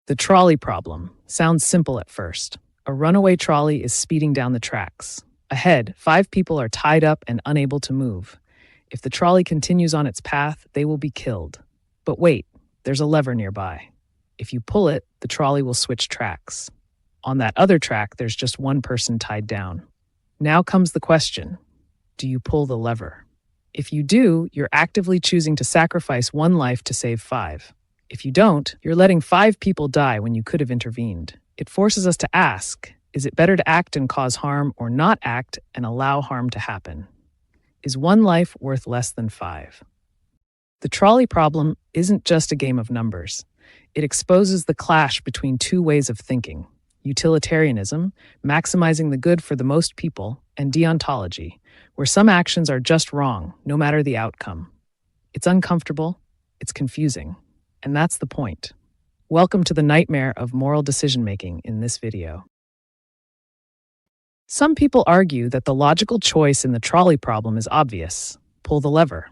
The trolley problem sounds simple at first. A runaway trolley is speeding down the tracks. Ahead, 5 people are tied up and unable to move. If the trolley continues on its path, they will be killed. But wait, there's a lever nearby. If you pull it, the trolley will switch tracks. On that other track, there's just one person tied down. Now comes the question, do you pull the lever? If you do, you're actively choosing to sacrifice one life to save 5. If you don't, you're letting 5 people die when you could have intervened. It forces us to ask, is it better to act and cause harm or not act and allow harm to happen? Is one life worth less than 5? The trolley problem isn't just a game of numbers. It exposes the clash between 2 ways of thinking: utilitarianism, maximizing the good for the most people, and deontology, where some actions are just wrong, no matter the outcome. It's uncomfortable, it's confusing, and that's the point. Welcome to the nightmare of moral decision-making in this video. Some people argue that the logical choice in the trolley problem is obvious: pull the lever.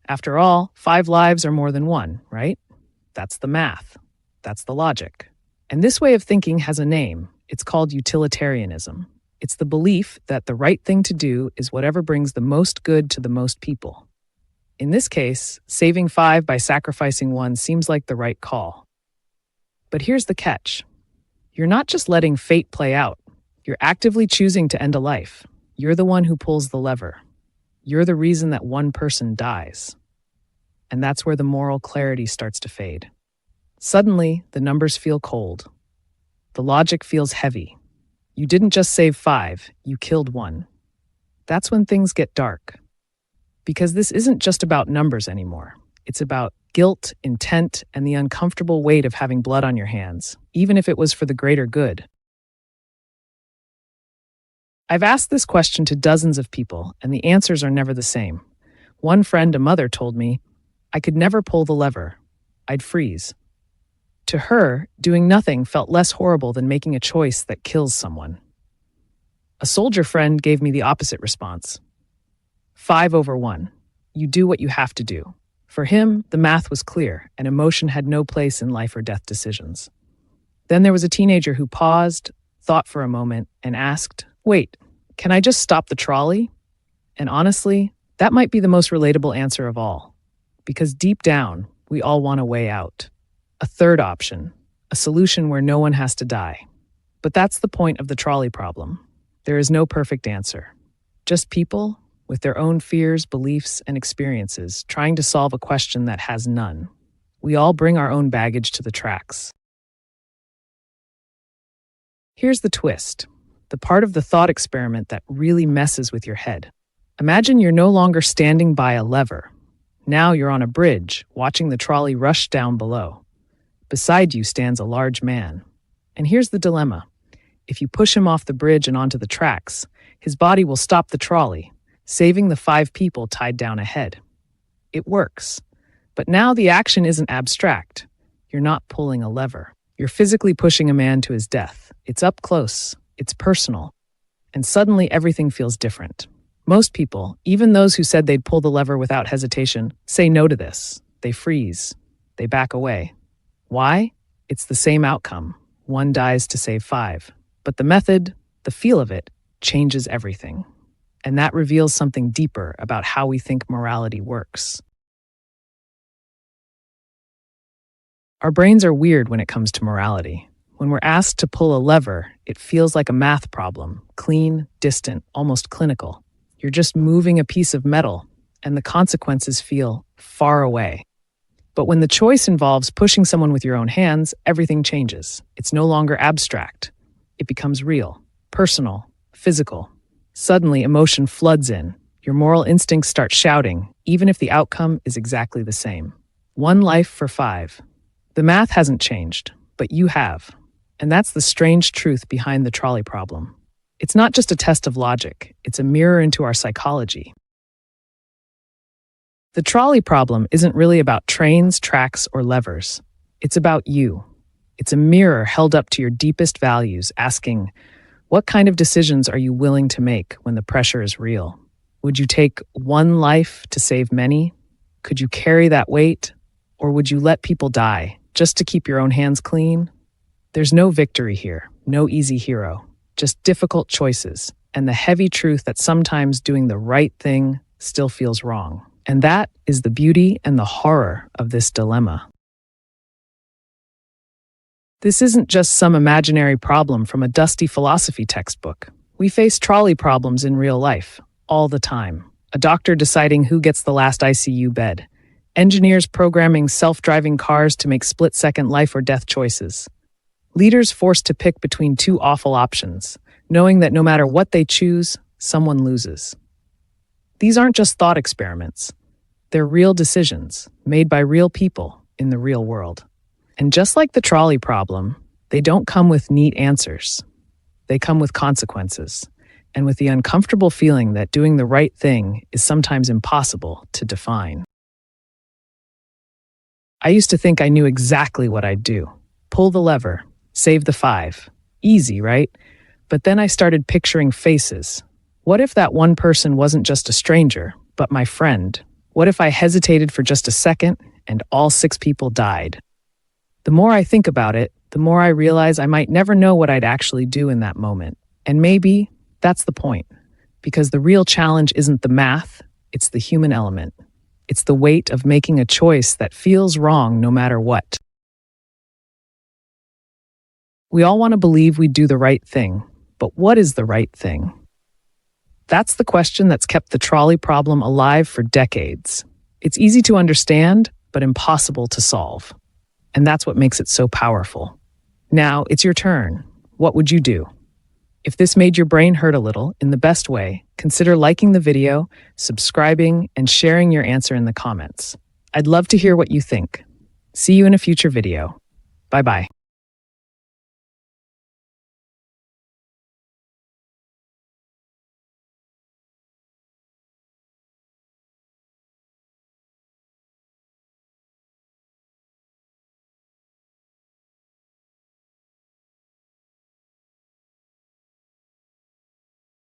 After all, 5 lives are more than 1, right? That's the math. That's the logic. And this way of thinking has a name. It's called utilitarianism. It's the belief that the right thing to do is whatever brings the most good to the most people. In this case, saving 5 by sacrificing 1 seems like the right call. But here's the catch. You're not just letting fate play out. You're actively choosing to end a life. You're the one who pulls the lever. You're the reason that one person dies. And that's where the moral clarity starts to fade. Suddenly, the numbers feel cold. The logic feels heavy. You didn't just save 5, you killed 1. That's when things get dark. Because this isn't just about numbers anymore. It's about guilt, intent, and the uncomfortable weight of having blood on your hands, even if it was for the greater good. I've asked this question to dozens of people, and the answers are never the same. One friend, a mother, told me, I could never pull the lever. I'd freeze. To her, doing nothing felt less horrible than making a choice that kills someone. A soldier friend gave me the opposite response. 5/1. You do what you have to do. For him, the math was clear, and emotion had no place in life or death decisions. Then there was a teenager who paused, thought for a moment, and asked, wait, can I just stop the trolley? And honestly, that might be the most relatable answer of all. Because deep down, we all want a way out. A third option, a solution where no one has to die. But that's the point of the trolley problem. There is no perfect answer. Just people, with their own fears, beliefs, and experiences, trying to solve a question that has none. We all bring our own baggage to the tracks. Here's the twist, the part of the thought experiment that really messes with your head. Imagine you're no longer standing by a lever. Now you're on a bridge, watching the trolley rush down below. Beside you stands a large man. And here's the dilemma. If you push him off the bridge and onto the tracks, his body will stop the trolley, saving the 5 people tied down ahead. It works. But now the action isn't abstract. You're not pulling a lever. You're physically pushing a man to his death. It's up close. It's personal. And suddenly everything feels different. Most people, even those who said they'd pull the lever without hesitation, say no to this. They freeze. They back away. Why? It's the same outcome. 1 dies to save 5. But the method, the feel of it, changes everything. And that reveals something deeper about how we think morality works. Our brains are weird when it comes to morality. When we're asked to pull a lever, it feels like a math problem, clean, distant, almost clinical. You're just moving a piece of metal, and the consequences feel far away. But when the choice involves pushing someone with your own hands, everything changes. It's no longer abstract. It becomes real, personal, physical. Suddenly, emotion floods in. Your moral instincts start shouting, even if the outcome is exactly the same. 1 life for 5. The math hasn't changed, but you have. And that's the strange truth behind the trolley problem. It's not just a test of logic, it's a mirror into our psychology. The trolley problem isn't really about trains, tracks, or levers. It's about you. It's a mirror held up to your deepest values, asking, what kind of decisions are you willing to make when the pressure is real? Would you take 1 life to save many? Could you carry that weight? Or would you let people die just to keep your own hands clean? There's no victory here, no easy hero, just difficult choices, and the heavy truth that sometimes doing the right thing still feels wrong. And that is the beauty and the horror of this dilemma. This isn't just some imaginary problem from a dusty philosophy textbook. We face trolley problems in real life, all the time. A doctor deciding who gets the last ICU bed. Engineers programming self-driving cars to make split-second life or death choices. Leaders forced to pick between two awful options, knowing that no matter what they choose, someone loses. These aren't just thought experiments. They're real decisions made by real people in the real world. And just like the trolley problem, they don't come with neat answers. They come with consequences, and with the uncomfortable feeling that doing the right thing is sometimes impossible to define. I used to think I knew exactly what I'd do. Pull the lever, save the 5. Easy, right? But then I started picturing faces. What if that one person wasn't just a stranger, but my friend? What if I hesitated for just a second and all 6 people died? The more I think about it, the more I realize I might never know what I'd actually do in that moment. And maybe that's the point, because the real challenge isn't the math, it's the human element. It's the weight of making a choice that feels wrong no matter what. We all want to believe we do the right thing, but what is the right thing? That's the question that's kept the trolley problem alive for decades. It's easy to understand, but impossible to solve. And that's what makes it so powerful. Now, it's your turn. What would you do? If this made your brain hurt a little, in the best way, consider liking the video, subscribing, and sharing your answer in the comments. I'd love to hear what you think. See you in a future video. Bye-bye.